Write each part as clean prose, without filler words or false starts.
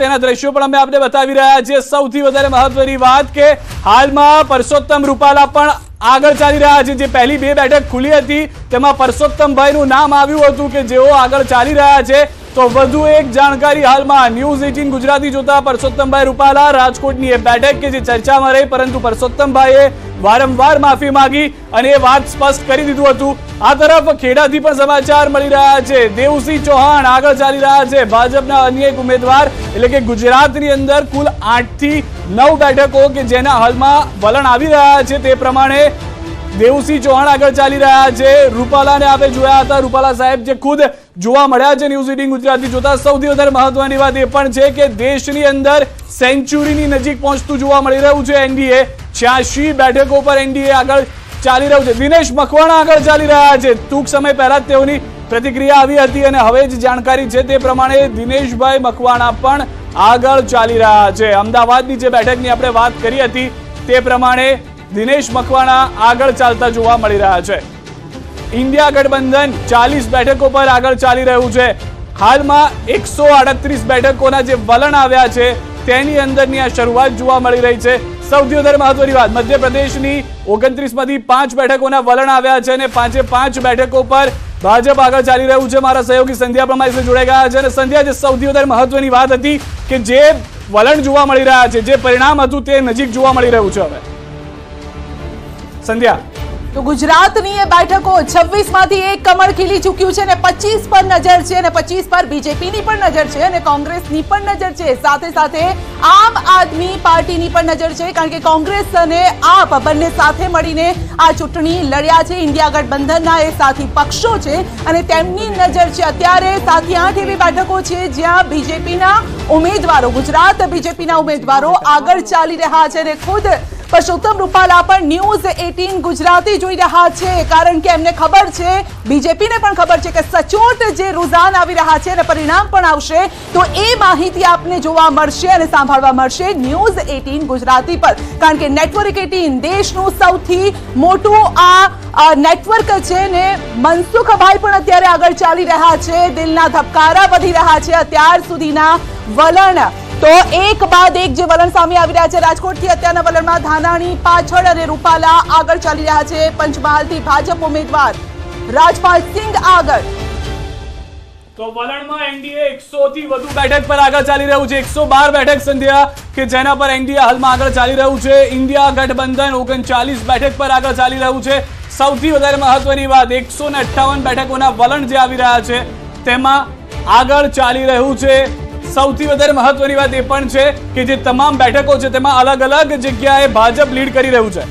તેના દ્રશ્યો પણ અમે આપને બતાવી રહ્યા છીએ। સૌથી વધારે મહત્વની વાત કે હાલમાં પરસોત્તમ રૂપાલા પણ આગળ ચાલી રહ્યા છે। જે પહેલી બે બેઠક ખુલી હતી તેમાં પરસોત્તમભાઈનું નામ આવ્યું હતું કે જેઓ આગળ ચાલી રહ્યા છે। તો વધુ એક જાણકારી હાલમાં ન્યૂઝ 18 ગુજરાતી જોતા પરસોત્તમભાઈ રૂપાલા રાજકોટની એ બેઠક કે જે ચર્ચામાં રહી, પરંતુ પરસોત્તમભાઈએ વારંવાર માફી માંગી અને એ વાત સ્પષ્ટ કરી દીધું હતું। આ તરફ ખેડાથી પણ સમાચાર મળી રહ્યા છે। દેવસિંહ ચૌહાણ આગળ ચાલી રહ્યા છે। ભાજપના અન્ય એક ઉમેદવાર એટલે કે ગુજરાતની અંદર કુલ 8 થી 9 બેઠકો કે જેના હાલમાં વલણ આવી રહ્યા છે તે પ્રમાણે દેવસિંહ ચૌહાણ આગળ ચાલી રહ્યા છે। રૂપાલાને આપણે જોયા હતા, રૂપાલા સાહેબ જે ખુદ જોવા મળ્યા છે ન્યૂઝ 18 ગુજરાતી જોતા। સૌથી વધારે મહત્વની વાત એ પણ છે કે દેશની અંદર સેન્ચુરીની નજીક પહોંચતું જોવા મળી રહ્યું છે એનડીએ। 86 બેઠકો પર એનડીએ આગળ ચાલી રહ્યું છે। દિનેશ મકવાણા આગળ ચાલી રહ્યા છે। ટૂંક સમય પહેલા જ તેઓની પ્રતિક્રિયા આવી હતી અને હવે જ જાણકારી છે તે પ્રમાણે દિનેશભાઈ મકવાણા પણ આગળ ચાલી રહ્યા છે। અમદાવાદની જે બેઠકની આપણે વાત કરી હતી તે પ્રમાણે દિનેશ મકવાણા આગળ ચાલતા જોવા મળી રહ્યા છે। ઇન્ડિયા ગઠબંધન 40 બેઠકો પર આગળ ચાલી રહ્યું છે। હાલમાં 138 બેઠકોના જે વલણ આવ્યા છે તેની અંદરની આ શરૂઆત જોવા મળી રહી છે। સૌથી વધારે મહત્વની વાત, મધ્યપ્રદેશની 29 માંથી 5 બેઠકોના વલણ આવ્યા છે અને 5 બેઠકો પર ભાજપ આગળ ચાલી રહ્યું છે। મારા સહયોગી સંધ્યા પણ મારી સાથે જોડાઈ ગયા છે અને સંધ્યા, જે સૌથી વધારે મહત્વની વાત હતી કે જે વલણ જોવા મળી રહ્યા છે, જે પરિણામ હતું તે નજીક જોવા મળી રહ્યું છે। હવે સંધ્યા, તો ગુજરાતની એ બેઠકો 26 માંથી એક કમળ ખીલી ચૂક્યું છે અને 25 પર નજર છે અને 25 પર બીજેપીની પણ નજર છે અને કોંગ્રેસની પણ નજર છે। સાથે સાથે આમ આદમી પાર્ટીની પણ નજર છે, કારણ કે કોંગ્રેસ અને આપ બંને સાથે મળીને આ ચૂંટણી લડ્યા છે। ઇન્ડિયા ગઠબંધનના એ સાથી પક્ષો છે અને તેમની નજર છે અત્યારે 7 થી 8 એવી બેઠકો છે જ્યાં બીજેપીના ઉમેદવારો, ગુજરાત બીજેપીના ઉમેદવારો આગળ ચાલી રહ્યા છે અને ખુદ પરસોત્તમ રૂપાલા પણ ન્યૂઝ 18 ગુજરાતી જોઈ રહ્યા છે, કારણ કે એમને ખબર છે, બીજેપીને પણ ખબર છે કે સચોટ જે રુઝાન આવી રહ્યા છે અને પરિણામ પણ આવશે તો એ માહિતી આપને જોવા મળશે અને સાંભળવા મળશે ન્યૂઝ 18 ગુજરાતી પર, કારણ કે નેટવર્ક 18 દેશનું સૌથી મોટું આ નેટવર્ક છે ને મનસુખભાઈ પણ અત્યારે આગળ ચાલી રહ્યા છે। દિલના ધબકારા વધી રહ્યા છે અત્યાર સુધીના વલણ, તો એક બાદ એક જે વલણ સામે આવી રહ્યા છે। રાજકોટથી અત્યારના વલણમાં ધાનાણી પાછળ અને રૂપાલા આગળ ચાલી રહ્યા છે। પંચમહાલથી ભાજપ ઉમેદવાર રાજપાલ સિંહ આગળ। તો વલણમાં એનડીએ 100 થી વધુ બેઠક પર આગળ ચાલી રહ્યું છે। 112 બેઠક સંધ્યા કે જેના પર એનડીએ હાલમાં આગળ ચાલી રહ્યું છે। ઇન્ડિયા ગઠબંધન 39 બેઠક પર આગળ ચાલી રહ્યું છે। સૌથી વધારે મહત્વની વાત, 158 બેઠકોના વલણ જે આવી રહ્યા છે તેમાં આગળ ચાલી રહ્યું છે। સૌથી વધારે મહત્વની વાત એ પણ છે કે જે તમામ બેઠકો છે તેમાં અલગ અલગ જગ્યાએ ભાજપ લીડ કરી રહ્યું છે।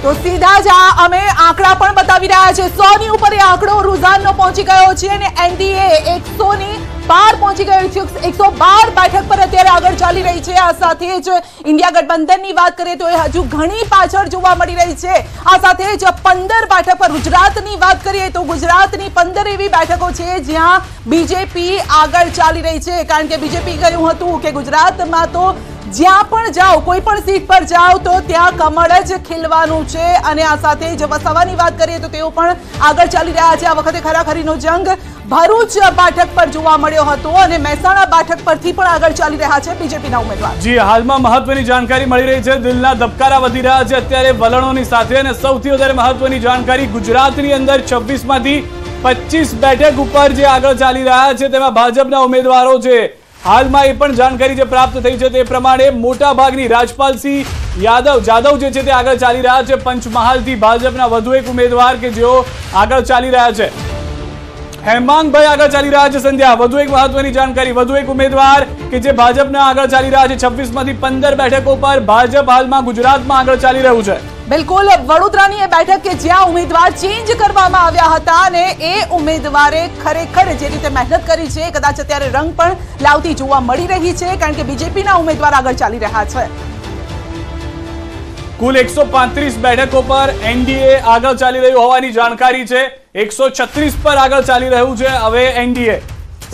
તો સીધા જ અમે આંકડા પણ બતાવી રહ્યા છે। 100 ની ઉપર એ આંકડો રુઝાનનો પહોંચી ગયો છે અને એનડીએ 100 ની પાર પહોંચી ગયો છે। 112 બેઠક પર અત્યારે આગળ ચાલી રહી છે। આ સાથે જ ઇન્ડિયા ગઠબંધનની વાત કરીએ તો એ હજુ ઘણી પાછળ જોવા મળી રહી છે। આ સાથે જ 15 બેઠક પર ગુજરાતની વાત કરીએ તો ગુજરાતની 15 એવી બેઠકો છે જ્યાં બીજેપી આગળ ચાલી રહી છે, કારણ કે બીજેપી કહ્યું હતું કે ગુજરાતમાં તો જ્યાં પણ જાઓ, કોઈ પણ સીટ પર જાઓ તો ત્યાં કમળ જ ખીલવાનું છે। અને આ સાથે જ વસાવાની વાત કરીએ તો તેઓ પણ આગળ ચાલી રહ્યા છે। આ વખતે ખરાખરીનો જંગ ભરૂચ બેઠક પર જોવા મળ્યો હતો અને મહેસાણા બેઠક પરથી પણ આગળ ચાલી રહ્યા છે બીજેપીના ઉમેદવાર। જી, હાલમાં મહત્વની જાણકારી મળી રહી છે। દિલના ધબકારા વધી રહ્યા છે અત્યારે વલણોની સાથે અને સૌથી વધારે મહત્વની જાણકારી, ગુજરાતની અંદર 26 માંથી 25 બેઠક ઉપર જે આગળ ચાલી રહ્યા છે તેમાં ભાજપના ઉમેદવારો છે। હાલમાં એ પણ જાણકારી જે પ્રાપ્ત થઈ છે તે પ્રમાણે મોટા ભાગની રાજપાલસિંહ જાદવ જે છે તે આગળ ચાલી રહ્યા છે। પંચમહાલથી ભાજપના વધુ એક ઉમેદવાર કે જેઓ આગળ ચાલી રહ્યા છે, હેમાંગભાઈ આગળ ચાલી રહ્યા છે। સંધ્યા, વધુ એક મહત્વની જાણકારી, વધુ એક ઉમેદવાર કે જે ભાજપના આગળ ચાલી રહ્યા છે। 26 માંથી 15 બેઠકો પર ભાજપ હાલમાં ગુજરાતમાં આગળ ચાલી રહ્યું છે। બિલકુલ, વડોદરાની એ બેઠક કે જ્યાં ઉમેદવાર ચેન્જ કરવામાં આવ્યા હતા અને એ ઉમેદવારે ખરેખર જે રીતે મહેનત કરી છે કદાચ અત્યારે રંગ પણ લાવતી જોવા મળી રહી છે, કારણ કે બીજેપીના ઉમેદવાર આગળ ચાલી રહ્યા છે। કુલ 135 બેઠકો પર એનડીએ આગળ ચાલી રહ્યું હોવાની જાણકારી છે। 136 પર આગળ ચાલી રહ્યું છે હવે એનડીએ।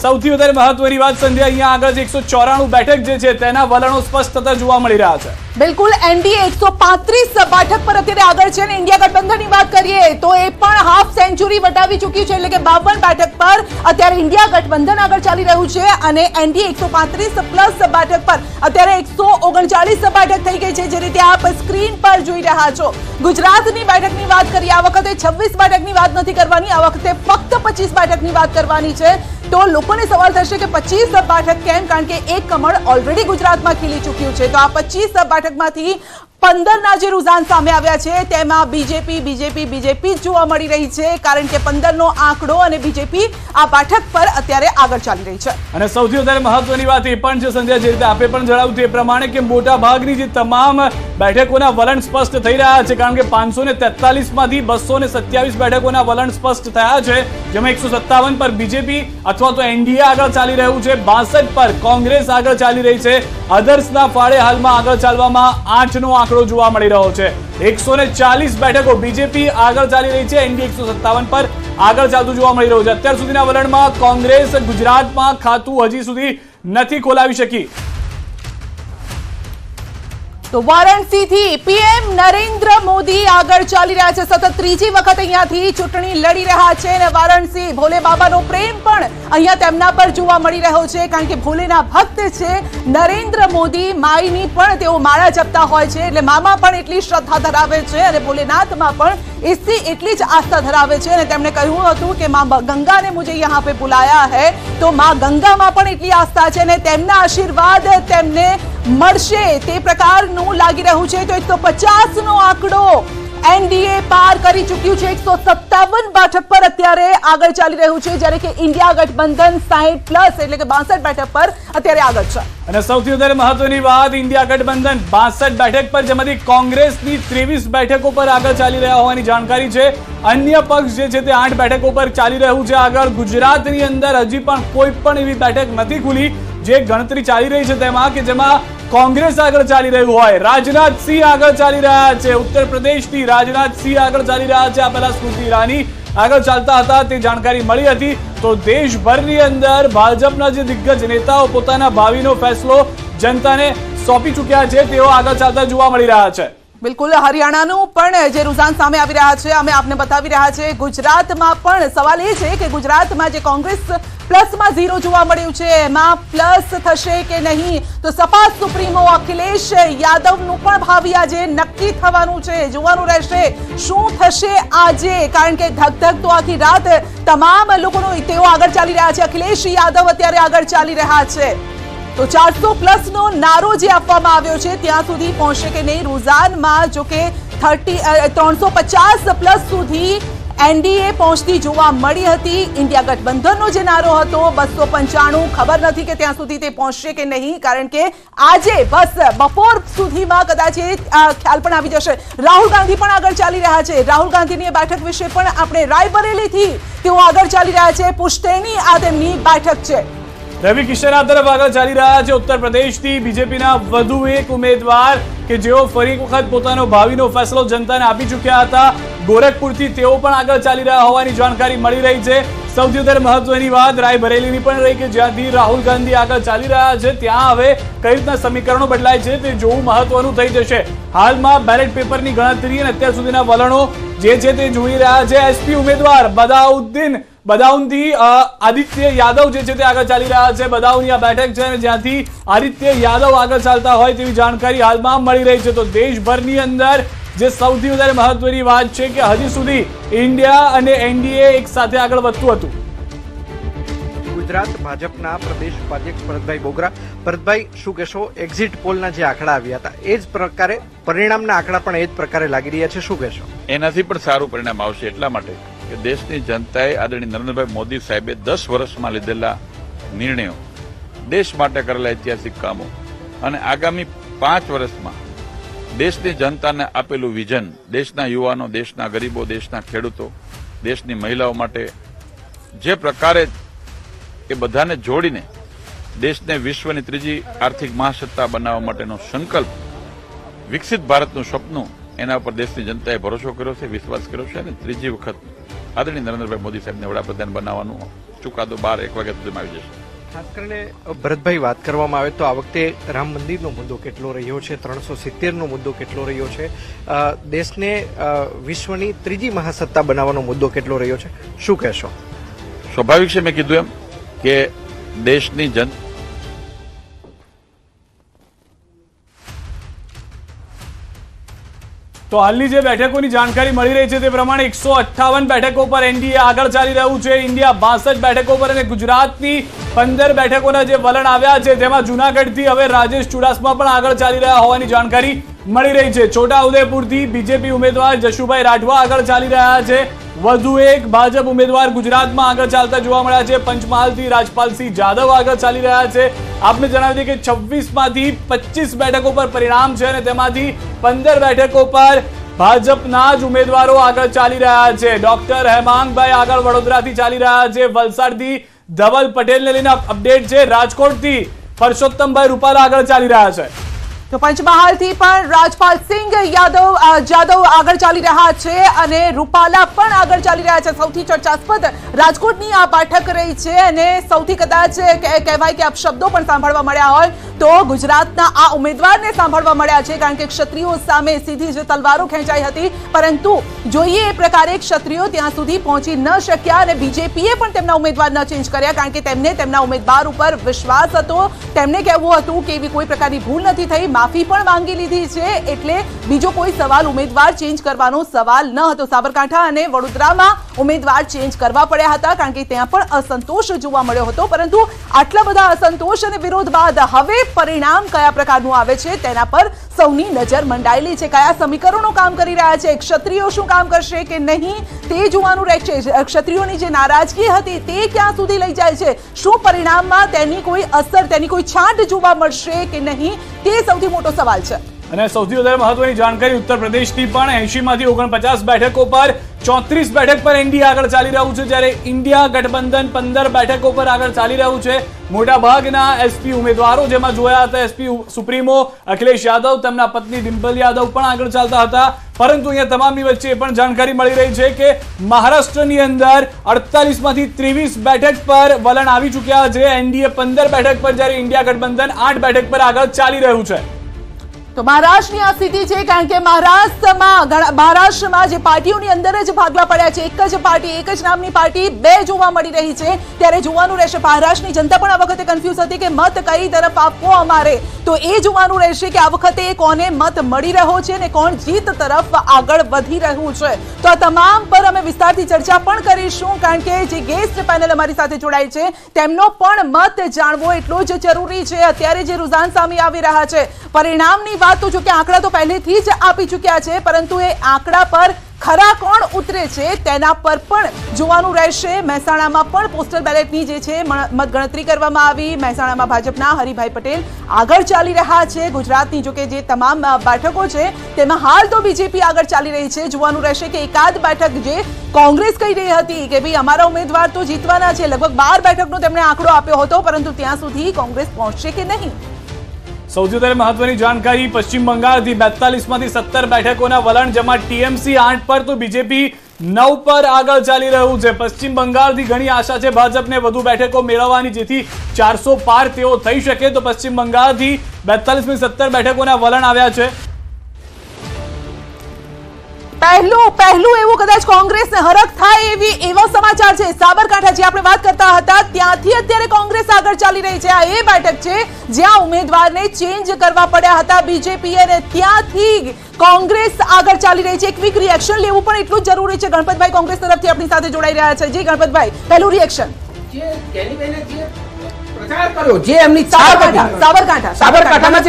સૌથી વધારે મહત્વની વાત સંધ્યા, અહીંયા આગળ 194 બેઠક જે છે તેના વલણો સ્પષ્ટ થતા જોવા મળી રહ્યા છે. બિલકુલ, એનડીએ 135 બેઠક પર અત્યારે આગળ છે અને ઇન્ડિયા ગઠબંધનની વાત કરીએ તો એ પણ હાફ સેન્ચુરી વટાવી ચૂક્યું છે, એટલે કે 52 બેઠક પર અત્યારે ઇન્ડિયા ગઠબંધન આગળ ચાલી રહ્યું છે અને એનડીએ 135 પ્લસ બેઠક પર અત્યારે 139 બેઠક થઈ ગઈ છે, જે રીતે આપ સ્ક્રીન પર જોઈ રહ્યા છો. ગુજરાતની બેઠકની વાત કરીએ, આ વખતે 26 બેઠકની વાત નથી કરવાની, આ વખતે ફક્ત 25 બેઠકની વાત કરવાની છે. તો લોકોને સવાલ થશે કે 25 બેઠક કેમ? કારણ કે એક કમળ ઓલરેડી ગુજરાતમાં ખીલી ચૂક્યું છે. તો આ 25 બેઠકમાંથી 15ના જે રુઝાન સામે આવ્યા છે તેમાં બીજેપી જોવા મળી રહી છે, કારણ કે 15નો આંકડો અને બીજેપી આ બેઠક પર અત્યારે આગળ ચાલી રહી છે. અને સૌથી વધારે મહત્વની વાત એ પણ છે સંજય, જે રીતે આપે પણ જણાવ્યું તે પ્રમાણે કે મોટા ભાગની જે તમામ બેઠકોના વલણ સ્પષ્ટ થઈ રહ્યા છે, કારણ કે 543 માંથી 227 બેઠકોના વલણ સ્પષ્ટ થયા છે, જેમાં 157 પર બીજેપી અથવા તો એનડીએ આગળ ચાલી રહ્યું છે, 62 પર કોંગ્રેસ આગળ ચાલી રહી છે, અધર્સના ફાળે હાલમાં આગળ ચાલવામાં 8નો આંકડો જોવા મળી રહ્યો છે. 140 બેઠકો બીજેપી આગળ ચાલી રહી છે, એનડીએ 157 પર આગળ ચાલતું જોવા મળી રહ્યું છે. અત્યાર સુધીના વલણમાં કોંગ્રેસ ગુજરાતમાં ખાતું હજી સુધી નથી ખોલાવી શકી. તો વારાણસીથી પીએમ નરેન્દ્ર મોદી આગળ ચાલી રહ્યા છે, સતત ત્રીજી વખત અહીંયાથી ચૂંટણી લડી રહ્યા છે અને વારાણસી ભોલે બાબાનો પ્રેમ પણ અહીંયા તેમના પર જોવા મળી રહ્યો છે, કારણ કે ભોલેના ભક્ત છે નરેન્દ્ર મોદી. માઈની પણ તેઓ માળા જપતા હોય છે, એટલે મામાં પણ એટલી શ્રદ્ધા ધરાવે છે અને ભોલેનાથમાં પણ એટલી જ આસ્થા ધરાવે છે અને તેમણે કહ્યું હતું કે માँ गंगा ने मुझे यहाँ पे बुलाया है, તો માँ ગંગામાં પણ એટલી આસ્થા છે અને તેમના આશીર્વાદ તેમને મળશે તે પ્રકારનું લાગી રહ્યું છે. તો 150નો આંકડો એનડીએ પાર કરી ચૂક્યું છે, 157 બેઠક પર અત્યારે આગળ ચાલી રહ્યું છે, જ્યારે કે ઇન્ડિયા ગઠબંધન 60 પ્લસ એટલે કે 62 બેઠક પર અત્યારે આગળ છે. અને સૌથી વધારે મહત્વની વાત, ઇન્ડિયા ગઠબંધન 62 બેઠક પર, જેમાંથી કોંગ્રેસની 23 બેઠકો પર આગળ ચાલી રહ્યા હોવાની જાણકારી છે. અન્ય પક્ષ જે છે તે 8 બેઠકો પર ચાલી રહ્યું છે આગળ. ગુજરાતની અંદર હજી પણ કોઈ પણ એવી બેઠક નથી ખુલી જે ગણતરી ચાલી રહી છે તેમાં, કે જેમાં કોંગ્રેસ આગળ ચાલી રહ્યું હોય. રાજનાથસિંહ આગળ ચાલી રહ્યા છે, ઉત્તર પ્રદેશથી રાજનાથસિંહ આગળ ચાલી રહ્યા છે. આ પહેલા સ્મૃતિ ઈરાની આગળ ચાલતા હતા તે જાણકારી મળી હતી. તો દેશભરની અંદર ભાજપના જે દિગ્ગજ નેતાઓ પોતાના ભાવિનો ફેસલો જનતાને સોંપી ચૂક્યા છે, તેઓ આગળ ચાલતા જોવા મળી રહ્યા છે. બિલકુલ, હરિયાણાનું પણ જે રુઝાન સામે આવી રહ્યા છે અમે આપને બતાવી રહ્યા છે. ગુજરાતમાં પણ સવાલ એ છે કે ગુજરાતમાં જે કોંગ્રેસ પ્લસમાં 0 જોવા મળ્યું છે, એમાં પ્લસ થશે કે નહીં? તો સપા સુપ્રીમો અખિલેશ યાદવનું પણ ભાવિ આજે નક્કી થવાનું છે, જોવાનું રહેશે શું થશે આજે, કારણ કે ધક તો આખી રાત તમામ લોકોનો તેઓ આગળ ચાલી રહ્યા છે. અખિલેશ યાદવ અત્યારે આગળ ચાલી રહ્યા છે. તો 400 પ્લસનો નારો જે આપવામાં આવ્યો છે ત્યાં સુધી પહોંચશે કે નહીં? રુઝાનમાં જો કે 350 પ્લસ સુધી એનડીએ પહોંચતી જોવા મળી હતી. ઇન્ડિયા ગઠબંધનનો જે નારો હતો 295, ખબર નથી કે ત્યાં સુધી તે પહોંચશે કે નહીં, કારણ કે આજે બસ બપોર સુધીમાં કદાચ એ ખ્યાલ પણ આવી જશે. રાહુલ ગાંધી પણ આગળ ચાલી રહ્યા છે. રાહુલ ગાંધીની બેઠક વિશે પણ આપણે રાયબરેલીથી તેઓ આગળ ચાલી રહ્યા છે. પુશ્તૈની આ તેમની બેઠક છે. રવિ કિશન આ તરફ આગળ ચાલી રહ્યા છે. ઉત્તર પ્રદેશથી બીજેપીના વધુ એક ઉમેદવાર કે જેઓ ફરી એક વખત પોતાનો ભાવિનો ફેસલો જનતાને આપી ચૂક્યા હતા, ગોરખપુરથી તેઓ પણ આગળ ચાલી રહ્યા હોવાની જાણકારી મળી રહી છે. સૌથી વધારે મહત્વની વાત રાયબરેલીની પણ રહી કે જ્યાંથી રાહુલ ગાંધી આગળ ચાલી રહ્યા છે ત્યાં હવે કઈ રીતના સમીકરણો બદલાય છે તે જોવું મહત્વનું થઈ જશે. હાલમાં બેલેટ પેપરની ગણતરી અને અત્યાર સુધીના વલણો જે છે તે જોઈ રહ્યા છે. એસપી ઉમેદવાર બદાઉનથી આદિત્ય યાદવ જે છે તે આગળ ચાલી રહ્યા છે. બદાઉની આ બેઠક છે જ્યાંથી આદિત્ય યાદવ આગળ ચાલતા હોય તેવી જાણકારી હાલમાં મળી રહી છે. તો દેશભરની અંદર જે સૌથી વધારે મહત્વની વાત છે કે હજી સુધી ઇન્ડિયા અને એનડીએ એક સાથે આગળ વધતું હતું. ગુજરાત ભાજપના પ્રદેશ ઉપાધ્યક્ષ ભરતભાઈ બોગરા. ભરતભાઈ, શું કહેશો? એક્ઝિટ પોલના જે આંકડા આવ્યા હતા એ જ પ્રકારે પરિણામના આંકડા પણ એ જ પ્રકારે લાગી રહ્યા છે, શું કહેશો? એનાથી પણ સારું પરિણામ આવશે, એટલા માટે કે દેશની જનતાએ આદરણીય નરેન્દ્રભાઈ મોદી સાહેબે 10 વર્ષમાં લીધેલા નિર્ણયો, દેશ માટે કરેલા ઐતિહાસિક કામો અને આગામી 5 વર્ષમાં દેશની જનતાને આપેલું વિઝન, દેશના યુવાનો, દેશના ગરીબો, દેશના ખેડૂતો, દેશની મહિલાઓ માટે જે પ્રકારે એ બધાને જોડીને દેશને વિશ્વની ત્રીજી આર્થિક મહાસત્તા બનાવવા માટેનો સંકલ્પ, વિકસિત ભારતનું સપનું, એના ઉપર દેશની જનતાએ ભરોસો કર્યો છે, વિશ્વાસ કર્યો છે અને ત્રીજી વખત આદરણીય નરેન્દ્રભાઈ મોદી સાહેબને વડાપ્રધાન બનાવવાનો ચુકાદો 12-1 વાગ્યા સુધીમાં આવી જશે. ખાસ કરીને ભરતભાઈ વાત કરવામાં આવે તો આ વખતે રામ મંદિરનો મુદ્દો કેટલો રહ્યો છે, 370નો મુદ્દો કેટલો રહ્યો છે, દેશને વિશ્વની ત્રીજી મહાસત્તા બનાવવાનો મુદ્દો કેટલો રહ્યો છે, શું કહેશો? સ્વાભાવિક છે, મેં કીધું એમ કે દેશની તો હાલની જે બેઠકોની જાણકારી મળી રહી છે તે પ્રમાણે 158 બેઠકો પર એનડીએ આગળ ચાલી રહ્યું છે. ઇન્ડિયા 62 બેઠકો પર અને ગુજરાતની 15 બેઠકોના જે વલણ આવ્યા છે તેમાં જૂનાગઢથી હવે રાજેશ ચુડાસમા પણ આગળ ચાલી રહ્યા હોવાની જાણકારી મળી રહી છે. છોટાઉદેપુરથી બીજેપી ઉમેદવાર જશુભાઈ રાઠવા આગળ ચાલી રહ્યા છે. વધુ એક ભાજપ ઉમેદવાર ગુજરાતમાં આગળ ચાલતા જોવા મળ્યા છે. પંચમહાલથી રાજપાલસિંહ જાદવ આગળ ચાલી રહ્યા છે. આપને જણાવી દઈએ કે 26માંથી 25 બેઠકો પર પરિણામ છે અને તેમાંથી 15 બેઠકો પર ભાજપના જ ઉમેદવારો આગળ ચાલી રહ્યા છે. ડોક્ટર હેમાંગભાઈ આગળ વડોદરાથી ચાલી રહ્યા છે. વલસાડથી ધવલ પટેલને લઈને અપડેટ છે. રાજકોટથી પરસોત્તમભાઈ રૂપાલા આગળ ચાલી રહ્યા છે. તો પંચમહાલથી પણ રાજપાલસિંહ જાદવ આગળ ચાલી રહ્યા છે અને રૂપાલા પણ આગળ ચાલી રહ્યા છે. સૌથી ચર્ચાસ્પદ રાજકોટની આ બેઠક રહી છે અને સૌથી કદાચ કહેવાય કે અપશબ્દો પણ સાંભળવા મળ્યા હોય તો ગુજરાતના આ ઉમેદવારને સાંભળવા મળ્યા છે, કારણ કે ક્ષત્રિયો સામે સીધી જ તલવારો ખેંચાઈ હતી, પરંતુ જોઈએ એ પ્રકારે ક્ષત્રિયો ત્યાં સુધી પહોંચી ન શક્યા અને બીજેપીએ પણ તેમના ઉમેદવાર ન ચેન્જ કર્યા, કારણ કે તેમને તેમના ઉમેદવાર ઉપર વિશ્વાસ હતો. તેમને કહેવું હતું કે એવી કોઈ પ્રકારની ભૂલ નથી થઈ, માફી પણ માંગી લીધી છે, એટલે બીજો કોઈ સવાલ ઉમેદવાર ચેન્જ કરવાનો સવાલ ન હતો. સાબરકાંઠા અને વડોદરામાં ઉમેદવાર ચેન્જ કરવા પડ્યા હતા, કારણ કે ત્યાં પણ અસંતોષ જોવા મળ્યો હતો. પરંતુ આટલા બધા અસંતોષ અને વિરોધ બાદ હવે પરિણામ કયા પ્રકારનું આવે છે તેના પર સૌની નજર મંડાયેલી છે. કયા સમીકરણો કામ કરી રહ્યા છે, ક્ષત્રિયો શું કામ કરશે કે નહીં તે જોવાનું રહેશે. ક્ષત્રિયોની જે નારાજગી હતી તે ક્યાં સુધી લઈ જાય છે, શું પરિણામમાં તેની કોઈ અસર, તેની કોઈ છાંટ જોવા મળશે કે નહીં તે સૌથી મોટો સવાલ છે. અને સૌથી વધારે મહત્વની જાણકારી ઉત્તર પ્રદેશથી પણ 80માંથી 49 બેઠકો પર 34 બેઠક પર એનડીએ આગળ ચાલી રહ્યું છે, જ્યારે ઇન્ડિયા ગઠબંધન 15 બેઠકો પર આગળ ચાલી રહ્યું છે. મોટાભાગના એસપી ઉમેદવારો જેમાં જોયા હતા એસપી સુપ્રીમો અખિલેશ યાદવ, તેમના પત્ની ડિમ્પલ યાદવ પણ આગળ ચાલતા હતા. પરંતુ અહીંયા તમામની વચ્ચે એ પણ જાણકારી મળી રહી છે કે મહારાષ્ટ્રની અંદર 48માંથી 23 બેઠક પર વલણ આવી ચૂક્યા છે. એનડીએ 15 બેઠક પર, જ્યારે ઇન્ડિયા ગઠબંધન 8 બેઠક પર આગળ ચાલી રહ્યું છે. તો મહારાષ્ટ્રની આ સ્થિતિ છે, કારણ કે મહારાષ્ટ્રમાં જે પાર્ટીઓની અંદર જ ભાગલા પડ્યા છે, એક જ પાર્ટી, એક જ નામની પાર્ટી બે જોવા મળી રહી છે, ત્યારે જોવાનું રહેશે. મહારાષ્ટ્રની જનતા પણ આ વખતે કન્ફ્યુઝ હતી કે મત કઈ તરફ આપવો અમારે, તો એ જોવાનું રહેશે કે આ વખતે કોને મત મળી રહ્યો છે અને કોણ જીત તરફ આગળ વધી રહ્યું છે. તો આ તમામ પર અમે વિસ્તારથી ચર્ચા પણ કરીશું, કારણ કે જે ગેસ્ટ પેનલ અમારી સાથે જોડાય છે તેમનો પણ મત જાણવો એટલો જ જરૂરી છે. અત્યારે જે રુઝાન સામે આવી રહ્યા છે, પરિણામની વાત તો જો કે આંકડા તો પહેલેથી જ આપી ચૂક્યા છે, પરંતુ એ આંકડા પર ખરા કોણ ઉતરે છે તેના પર પણ જોવાનું રહેશે. મહેસાણામાં પણ પોસ્ટલ બેલેટની જે છે મતગણતરી કરવામાં આવી. મહેસાણામાં ભાજપના હરિભાઈ પટેલ આગળ ચાલી રહ્યા છે. ગુજરાતની જો કે જે તમામ બેઠકો છે તેમાં હાલ તો બીજેપી આગળ ચાલી રહી છે. જોવાનું રહેશે કે એકાદ બેઠક જે કોંગ્રેસ કહી રહી હતી કે ભાઈ અમારા ઉમેદવાર તો જીતવાના છે, લગભગ 12 બેઠકનો તેમણે આંકડો આપ્યો હતો, પરંતુ ત્યાં સુધી કોંગ્રેસ પહોંચશે કે નહીં. સૌથી વધારે મહત્વની જાણકારી પશ્ચિમ બંગાળથી 42માંથી 17 બેઠકોના વલણ, જેમાં ટીએમસી 8 પર તો બીજેપી 9 પર આગળ ચાલી રહ્યું છે. પશ્ચિમ બંગાળથી ઘણી આશા છે ભાજપને વધુ બેઠકો મેળવવાની, જેથી 400 પાર તેઓ થઈ શકે. તો પશ્ચિમ બંગાળથી 42માંથી 17 બેઠકોના વલણ આવ્યા છે. પહેલું એવું કદાચ કોંગ્રેસને હરખ થાય એવા સમાચાર છે. સાબરકાંઠા જે આપણે વાત કરતા હતા ત્યાંથી અત્યારે કોંગ્રેસ આગળ ચાલી રહી છે. આ એ બેઠક છે જ્યાં ઉમેદવારને ચેન્જ કરવા પડ્યા હતા બીજેપી, અને ત્યાંથી કોંગ્રેસ આગળ ચાલી રહી છે. એક ક્વિક રિએક્શન લેવું પણ એટલું જ જરૂરી છે. ગણપતભાઈ કોંગ્રેસ તરફથી આપણી સાથે જોડાઈ રહ્યા છે. જી ગણપતભાઈ, પહેલું રિએક્શન. જે એમની સાબરકાંઠામાં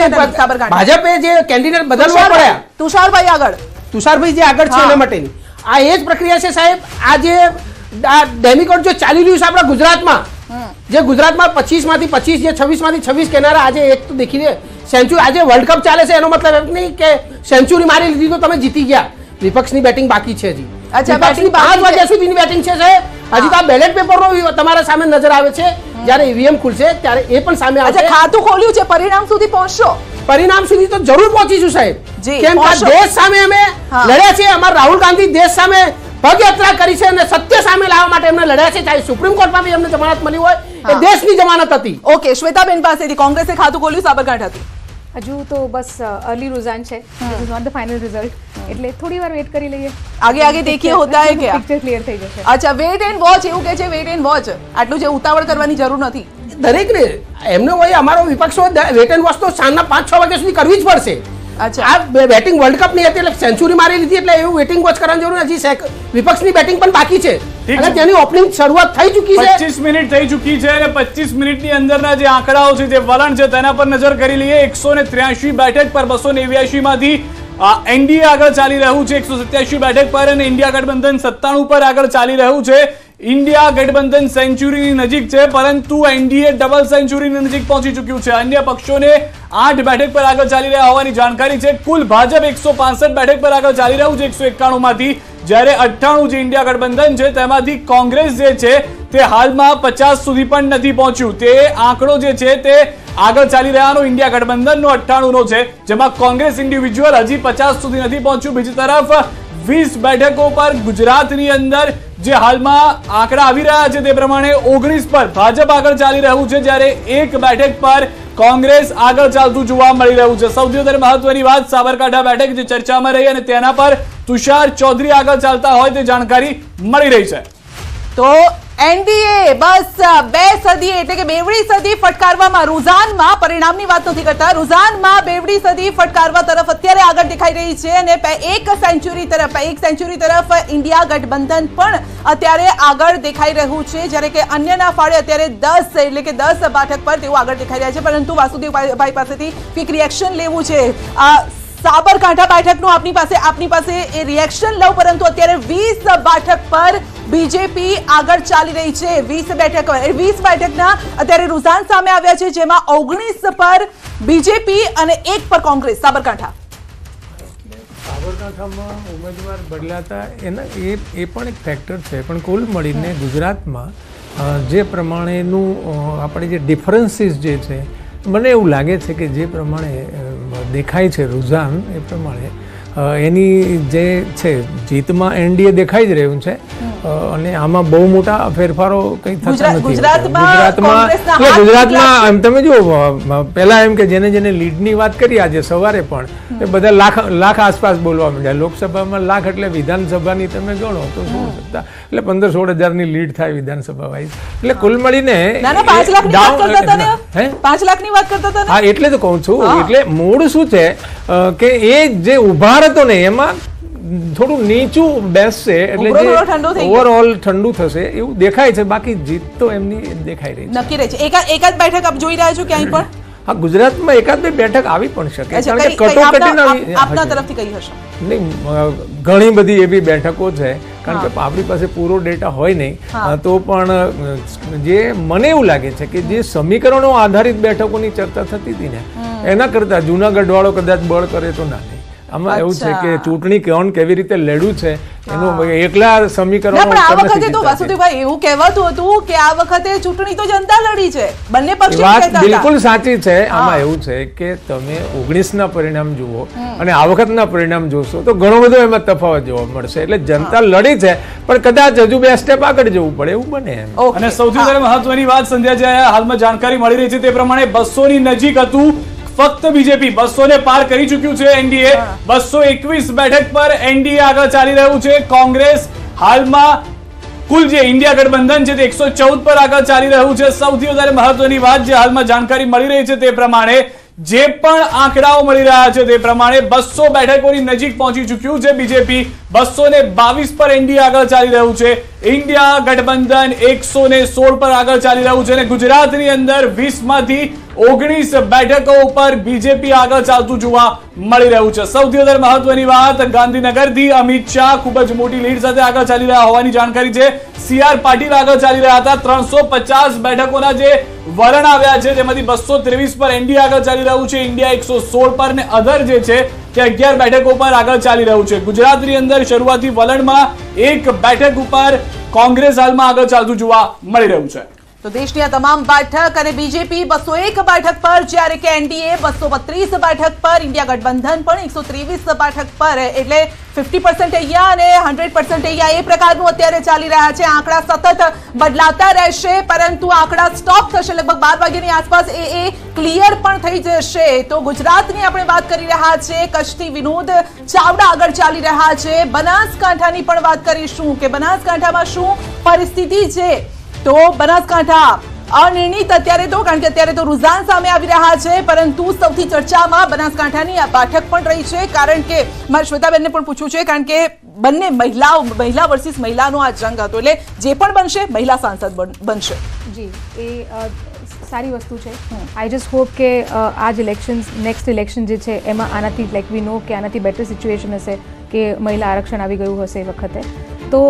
ભાજપે જે કેન્ડિડેટ બદલવા પડ્યા, તુષારભાઈ આગળ તુષારભાઈ જે આગળ છે એના માટેની આ એ જ પ્રક્રિયા છે સાહેબ. આ જે ડેમિકોટ જે ચાલી રહ્યું છે આપણા ગુજરાતમાં, જે ગુજરાતમાં 25માંથી 25, જે 26માંથી 26 કહેનારા, આજે એક તો દેખીને સેન્ચુરી, આજે વર્લ્ડ કપ ચાલે છે એનો મતલબ એમ નહીં કે સેન્ચુરી મારી લીધી તો તમે જીતી ગયા. વિપક્ષની બેટિંગ બાકી છે હજી. અચ્છા, 5 વાગ્યા સુધીની બેટિંગ છે સાહેબ. હજી તો આ બેલેટ પેપરનો તમારા સામે નજર આવે છે. જ્યારે ઈવીએમ ખુલશે ત્યારે એ પણ સામે આવશે. ખાતું ખોલ્યું છે, પરિણામ સુધી પહોંચશો? પરિણામ સુધી તો જરૂર પહોંચીશું સાહેબ, કેમ કે દેશ સામે અમે લડ્યા છે. અમારા રાહુલ ગાંધી દેશ સામે પગયાત્રા કરી છે અને સત્ય સામે લાવવા માટે એમને લડ્યા છે, ચાહે સુપ્રીમ કોર્ટમાં બી એમને જમાનત મળી હોય, એ દેશની જમાનત હતી. ઓકે, શ્વેતાબેન પાસેથી કોંગ્રેસે ખાતું ખોલ્યું સાબરકાંઠાથી. હજુ તો બસ અર્લી रुझान છે, this is not the final result, એટલે થોડી વાર વેટ કરી લઈએ, આગે દેખીએ હોતા હે ક્યા. પિક્ચર ક્લિયર થઈ જશે. અચ્છા, વેટ એન્ડ વોચ એવું કે છે, વેટ એન્ડ વોચ, આટલું જે ઉતાવળ કરવાની જરૂર નથી. દરેકને એમને હોય, અમારો વિપક્ષ હોય, વેટ એન્ડ વોચ તો સાંજના 5-6 વાગ્યા સુધી કરવી જ પડશે. અચ્છા, આ બેટિંગ વર્લ્ડ કપ ની હતી એટલે સેન્ચુરી મારી લીધી એટલે એવું વેટિંગ વોચ કરવાની જરૂર નથી. વિપક્ષની બેટિંગ પણ બાકી છે અને તેની ઓપનિંગ શરૂઆત થઈ ચૂકી છે. 25 મિનિટ થઈ ચૂકી છે અને 25 મિનિટની અંદરના જે આંકડાઓ છે, જે વલણ છે, તેના પર નજર કરી લઈએ. 183 બેઠક પર 289 માંથી એનડીએ આગળ ચાલી રહ્યું છે 187 બેઠક પર, અને ઇન્ડિયા ગઠબંધન 97 પર આગળ ચાલી રહ્યું છે. ઇન્ડિયા ગઠબંધન સેન્ચુરીની નજીક છે, પરંતુ એનડીએ ડબલ સેન્ચુરીની નજીક પહોંચી ચૂક્યું છે. અન્ય પક્ષોને 8 બેઠક પર આગળ ચાલી રહ્યા હોવાની જાણકારી છે. કુલ ભાજપ 165 બેઠક પર આગળ ચાલી રહ્યું છે 191 માંથી, જ્યારે 98 જે ઇન્ડિયા ગઠબંધન છે તેમાંથી કોંગ્રેસ જે છે તે હાલમાં 50 સુધી પણ નથી પહોંચ્યું. તે આંકડો જે છે તે આગળ ચાલી રહ્યાનો ઇન્ડિયા ગઠબંધનનો 98 નો છે, જેમાં કોંગ્રેસ ઇન્ડિવિજ્યુઅલ હજી 50 સુધી નથી પહોંચ્યું. બીજી તરફ 20 બેઠકો પર ગુજરાતની અંદર જે હાલમાં આંકડા આવી રહ્યા છે તે પ્રમાણે 19 પર ભાજપ આગળ ચાલી રહ્યું છે, જ્યારે 1 બેઠક પર કોંગ્રેસ આગળ ચાલતું જોવા મળી રહ્યું છે. સૌથી વધારે મહત્વની વાત સાબરકાંઠા બેઠક જે ચર્ચામાં રહી અને તેના પર તુષાર ચૌધરી આગળ ચાલતા હોય તે જાણકારી મળી રહી છે. તો એનડીએ બસ 2 સદી એટલે કે બેવડી સદી ફટકારવામાં, રુઝાનમાં પરિણામની વાત નથી કરતા, રુઝાનમાં બેવડી સદી ફટકારવા તરફ અત્યારે આગળ દેખાઈ રહી છે અને એક સેન્ચુરી તરફ ઇન્ડિયા ગઠબંધન પણ અત્યારે આગળ દેખાઈ રહ્યું છે, જ્યારે કે અન્યના ફાળે અત્યારે 10 એટલે કે 10 બેઠક પર તેઓ આગળ દેખાઈ રહ્યા છે. પરંતુ વાસુદેવભાઈ પાસેથી ક્વિક રિએક્શન લેવું છે. સાબરકાંઠા બેઠકનું આપની પાસે એ રિએક્શન લઉં, પરંતુ અત્યારે 20 બેઠક પર બીજેપી આગળ ચાલી રહી છે. 20 બેઠકના અત્યારે રુઝાન સામે આવ્યા છે, જેમાં 19 પર બીજેપી અને 1 પર કોંગ્રેસ. સાબરકાંઠામાં ઉમેદવાર બદલાતા એના એ પણ એક ફેક્ટર છે, પણ કુલ મળીને ગુજરાતમાં જે પ્રમાણેનું આપણે જે ડિફરન્સીસ જે છે, મને એવું લાગે છે કે જે પ્રમાણે દેખાય છે રુઝાન, એ પ્રમાણે એની જે છે જીતમાં એનડીએ દેખાઈ જ રહ્યું છે અને આમાં બહુ મોટા ફેરફારો કંઈ થતા નથી. ગુજરાતમાં એમ તમે જો પહેલા એમ કે જેને લીડની વાત કરી આજે સવારે પણ એ બધા લાખ આસપાસ બોલવા માંડ્યા. લોકસભામાં લાખ એટલે વિધાનસભાની તમે ગણો તો 16 એટલે 15-16 હજારની લીડ થાય વિધાનસભા વાઇઝ. એટલે કુલ મળીને 5 લાખની વાત કરતા હતા. હા, એટલે તો કહું છું. એટલે મૂળ શું છે કે એ જે ઉભા હતો ને એમાં થોડું નીચું બેસશે એટલે જે ઓવરઓલ ઠંડુ થશે એવું દેખાય છે. બાકી જીત તો એમની દેખાઈ રહી છે, નક્કી રહી છે. એકાદ બેઠક આપ જોઈ રહ્યા છો ક્યાંય પણ? હા, ગુજરાતમાં 1-2 બેઠક આવી પણ શકે, કારણ કે કટોકટીના આપના તરફથી કઈ હશે? નહીં, ઘણી બધી એવી બેઠકો છે, કારણ કે આપણી પાસે પૂરો ડેટા હોય નહીં, તો પણ જે મને એવું લાગે છે કે જે સમીકરણો આધારિત બેઠકોની ચર્ચા થતી હતી ને એના કરતા જુનાગઢ વાળો કદાચ બળ કરે તો ના. આમાં એવું છે કે ચૂંટણી કોણ કેવી રીતે લડ્યું છે એનું એકલા સમીકરણો. પણ આ વખતે તો વાસુદેવભાઈ એવું કહેવાતું હતું કે આ વખતે ચૂંટણી તો જનતા લડી છે, બંને પક્ષ વાત બિલકુલ સાચી છે. આમાં એવું છે કે તમે 19 ના પરિણામ જુઓ અને આ વખતના પરિણામ જોશો તો ઘણો બધો એમાં તફાવત જોવા મળશે. એટલે જનતા લડી છે, પણ કદાચ હજુ 2 સ્ટેપ આગળ જવું પડે એવું બને એમ. અને સૌથી વધારે મહત્વની વાત સંધ્યા જે હાલમાં જાણકારી મળી રહી છે તે પ્રમાણે 200 ની નજીક હતું, ફક્ત બીજેપી 200 ને પાર કરી ચૂક્યું છે. એનડીએ 221 બેઠક પર એનડીએ આગળ ચાલી રહ્યું છે. કોંગ્રેસ હાલમાં કુલ જે ઇન્ડિયા ગઠબંધન છે તે 114 પર આગળ ચાલી રહ્યું છે. સૌથી વધારે મહત્વની વાત જે હાલમાં જાણકારી મળી રહી છે તે પ્રમાણે જે પણ આંકડાઓ મળી રહ્યા છે તે પ્રમાણે 200 બેઠકોની નજીક પહોંચી ચૂક્યું છે બીજેપી. 222 પર એનડીએ આગળ ચાલી રહ્યું છે. ઇન્ડિયા ગઠબંધન 116 પર આગળ ચાલી રહ્યું છે અને ગુજરાતની અંદર 20 માંથી 19 બેઠકો ઉપર બીજેપી આગળ ચાલતું જોવા મળી રહ્યું છે. સૌથી વધારે મહત્વની વાત, ગાંધીનગરથી અમિત શાહ ખૂબ જ મોટી લીડ સાથે આગળ ચાલી રહ્યા હોવાની જાણકારી છે. CR પાટીલ આગળ ચાલી રહ્યા હતા. 350 બેઠકોના જે વલણ આવ્યા છે તેમાંથી 223 પર એનડીએ આગળ ચાલી રહ્યું છે. ઇન્ડિયા 116 પર ને અધર જે છે તે 11 બેઠકો પર આગળ ચાલી રહ્યું છે. ગુજરાતની અંદર શરૂઆતી વલણમાં 1 બેઠક ઉપર કોંગ્રેસ હાલમાં આગળ ચાલતું જોવા મળી રહ્યું છે. તો દેશની આ તમામ બેઠક અને બીજેપી 201 બેઠક પર, જ્યારે કે એનડીએ 232 બેઠક પર, ઇન્ડિયા ગઠબંધન પણ 123 બેઠક પર, એટલે 50% અહીંયા અને 100% અહીંયા, એ પ્રકારનું અત્યારે ચાલી રહ્યા છે. આંકડા સતત બદલાતા રહેશે, પરંતુ આંકડા સ્ટોપ થશે લગભગ 12 વાગ્યાની આસપાસ. એ ક્લિયર પણ થઈ જશે. તો ગુજરાતની આપણે વાત કરી રહ્યા છે. કચ્છથી વિનોદ ચાવડા આગળ ચાલી રહ્યા છે. બનાસકાંઠાની પણ વાત કરીશું કે બનાસકાંઠામાં શું પરિસ્થિતિ છે. તો બનાસકાંઠા અનિર્ણિત અત્યારે તો, કારણ કે અત્યારે તો રુઝાન સામે આવી રહ્યા છે, પરંતુ સૌથી ચર્ચામાં બનાસકાંઠાની આ બેઠક પણ રહી છે. કારણ કે મારે શ્વેતાબેનને પણ પૂછવું છે, કારણ કે બંને મહિલા વર્સિસ મહિલાનો આ જંગ હતો, એટલે જે પણ બનશે મહિલા સાંસદ બનશે. જી, એ સારી વસ્તુ છે. આઈ જસ્ટ હોપ કે આ જ નેક્સ્ટ ઇલેક્શન જે છે એમાં આનાથી લાઈક વી નો કે આનાથી બેટર સિચ્યુએશન હશે કે મહિલા આરક્ષણ આવી ગયું હશે એ વખતે. તો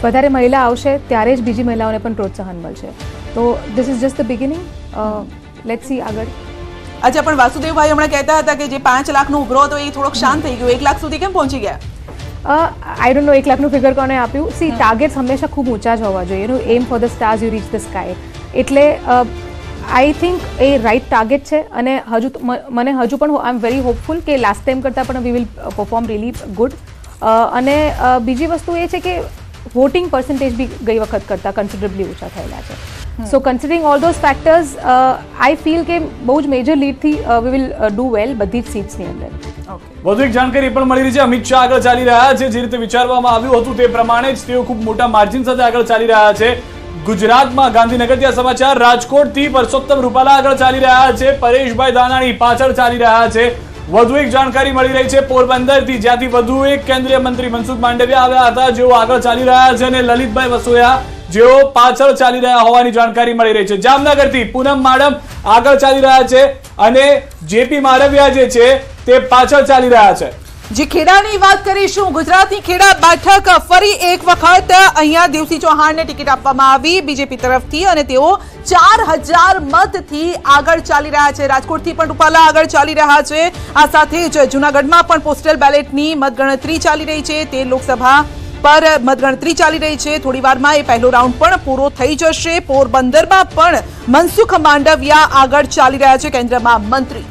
વધારે મહિલા આવશે ત્યારે જ બીજી મહિલાઓને પણ પ્રોત્સાહન મળશે. તો this is just the beginning. Let's see આગળ. અચ્છા, પણ વાસુદેવભાઈ હમણાં કહેતા હતા કે જે 5 લાખનો ઉભરો હતો એ થોડોક શાંત થઈ ગયો. 1 લાખ સુધી કેમ પહોંચી ગયા? આઈ ડોન્ટ નો 1 લાખનું ફિગર કોને આપ્યું. સી, ટાર્ગેટ્સ હંમેશા ખૂબ ઊંચા જ હોવા જોઈએ. એનું aim for the stars you reach the sky. એટલે આઈ થિંક એ રાઇટ ટાર્ગેટ છે. અને મને હજુ પણ આઈ એમ વેરી હોપફુલ કે લાસ્ટ ટાઈમ કરતાં પણ we will perform really good. અને બીજી વસ્તુ એ છે કે વોટિંગ પર્સન્ટેજ બી ગઈ વખત કરતાં કન્સિડરેબલી ઓછા થયેલા છે. So considering all those factors I feel કે બહુ જ મેજર લીડથી વી વિલ ડુ વેલ બધી જ સીટ્સની અંદર. વધુ એક જાણકારી પણ મળી રહી છે. અમિત શાહ આગળ ચાલી રહ્યા છે. જે રીતે વિચારવામાં આવ્યું હતું તે પ્રમાણે જ તેઓ ખૂબ મોટા માર્જિન સાથે આગળ ચાલી રહ્યા છે. ગુજરાતમાં ગાંધીનગરથી આ સમાચાર. રાજકોટથી પરસોત્તમ રૂપાલા આગળ ચાલી રહ્યા છે. પરેશભાઈ દાનાણી પાછળ ચાલી રહ્યા છે. વધુ એક જાણકારી મળી રહી છે પોરબંદરથી, જ્યાંથી વધુ એક કેન્દ્રીય મંત્રી મનસુખ માંડવિયા આવ્યા હતા, જેઓ આગળ ચાલી રહ્યા છે, અને લલિતભાઈ વસોયા જેઓ પાછળ ચાલી રહ્યા હોવાની જાણકારી મળી રહી છે. જામનગરથી પૂનમ માડમ આગળ ચાલી રહ્યા છે, અને જેપી માળવિયા જે છે તે પાછળ ચાલી રહ્યા છે. જે ખેડાની વાત કરીશું, ગુજરાતની ખેડા બેઠક ફરી એક વખત અહીંયા દેવસિંહ ચૌહાણને ટિકિટ આપવામાં આવી બીજેપી તરફથી, અને તેઓ 4000 મતથી આગળ ચાલી રહ્યા છે. રાજકોટથી પણ રૂપાલા આગળ ચાલી રહ્યા છે. આ સાથે જ જૂનાગઢમાં પણ પોસ્ટલ બેલેટની મતગણતરી ચાલી રહી છે. તે લોકસભા પર મતગણતરી ચાલી રહી છે. થોડી વારમાં એ પહેલો રાઉન્ડ પણ પૂરો થઈ જશે. પોરબંદરમાં પણ મનસુખ માંડવિયા આગળ ચાલી રહ્યા છે, કેન્દ્રમાં મંત્રી.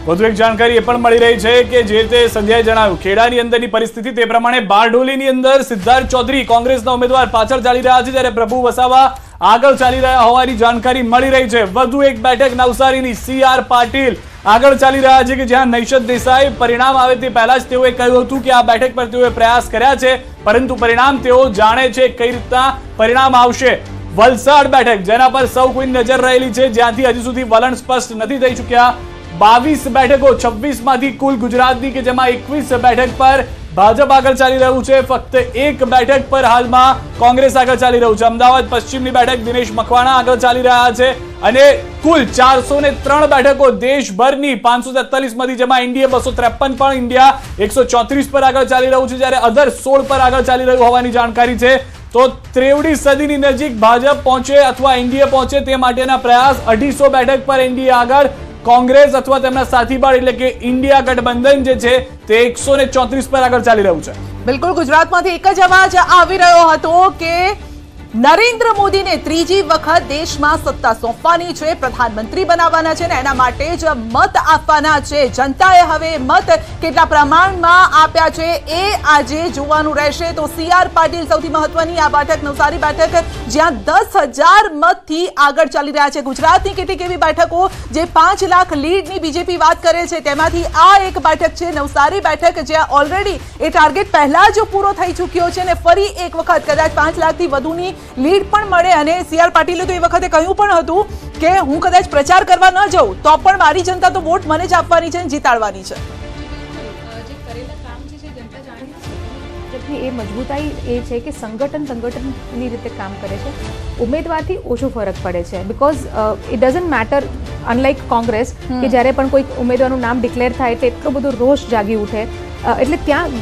વધુ એક જાણકારી એ પણ મળી રહી છે કે જે તે સંધ્યાએ જણાવ્યું ખેડાની અંદરની પરિસ્થિતિ તે પ્રમાણે બારડોલીની અંદર સિદ્ધાર્થ ચૌધરી કોંગ્રેસના ઉમેદવાર પાછળ ચાલી રહ્યા છે, જ્યારે પ્રભુ વસાવા આગળ ચાલી રહ્યા હોવાની જાણકારી મળી રહી છે. વધુ એક બેઠક નવસારીની CR પાટીલ આગળ ચાલી રહ્યા છે, કે જ્યાં નૈશદ દેસાઈ પરિણામ આવે તે પહેલા જ તેઓએ કહ્યું હતું કે આ બેઠક પર તેઓએ પ્રયાસ કર્યા છે, પરંતુ પરિણામ તેઓ જાણે છે કઈ રીતના પરિણામ આવશે. વલસાડ બેઠક જેના પર સૌ કોઈ નજર રહેલી છે, જ્યાંથી હજી સુધી વલણ સ્પષ્ટ નથી થઈ ચૂક્યા. 22 બેઠકો 26 માંથી કુલ ગુજરાતની, કે જેમાં 21 બેઠક પર ભાજપ આગળ ચાલી રહ્યું છે. ફક્ત એક બેઠક પર હાલમાં કોંગ્રેસ આગળ ચાલી રહ્યું છે. અમદાવાદ પશ્ચિમની બેઠક દિનેશ મકવાણા આગળ ચાલી રહ્યા છે, અને કુલ 403 બેઠકો દેશભરની 547 માંથી, જેમાં એનડીએ 253 પણ ઇન્ડિયા 134 પર આગળ ચાલી રહ્યું છે, જ્યારે અધર 16 પર આગળ ચાલી રહ્યું હોવાની જાણકારી છે. તો 23મી સદીની નજીક ભાજપ પહોંચે અથવા એનડીએ પહોંચે તે માટેના પ્રયાસ. 250 બેઠક પર એનડીએ આગળ, કોંગ્રેસ અથવા તેમના સાથીદાર એટલે કે ઇન્ડિયા ગઠબંધન જે છે તે 134 પર આગળ ચાલી રહ્યું છે. બિલકુલ, ગુજરાતમાંથી એક જ અવાજ આવી રહ્યો હતો કે નરેન્દ્ર મોદીને ત્રીજી વખત દેશમાં સત્તા સોંપવાની છે, પ્રધાનમંત્રી બનાવવાના છે, ને એના માટે જ મત આપવાના છે. જનતાએ હવે મત કેટલા પ્રમાણમાં આપ્યા છે એ આજે જોવાનું રહેશે. તો CR પાટીલ સૌથી મહત્વની આ બેઠક, નવસારી બેઠક, જ્યાં 10,000 મતથી આગળ ચાલી રહ્યા છે. ગુજરાતની કેટલીક એવી બેઠકો જે 5 લાખ લીડની બીજેપી વાત કરે છે, તેમાંથી આ એક બેઠક છે નવસારી બેઠક, જ્યાં ઓલરેડી એ ટાર્ગેટ પહેલા જ પૂરો થઈ ચૂક્યો છે, અને ફરી એક વખત કદાચ 5 લાખથી વધુની લીડ પણ મળે. અને CR પાટીલે તો એ વખતે કહ્યું પણ હતું કે હું કદાચ પ્રચાર કરવા ન જાઉં તો પણ મારી જનતા તો વોટ મને જ આપવાની છે, જીતાડવાની છે. એ મજબૂતાઈ એ છે કે સંગઠનની રીતે કામ કરે છે. ઉમેદવારથી ઓછો ફરક પડે છે, because it doesn't matter. Unlike Congress કે જ્યારે પણ કોઈ ઉમેદવારનું નામ ડિક્લેર થાય તો એટલો બધો રોષ જાગી ઉઠે, એટલે ત્યાં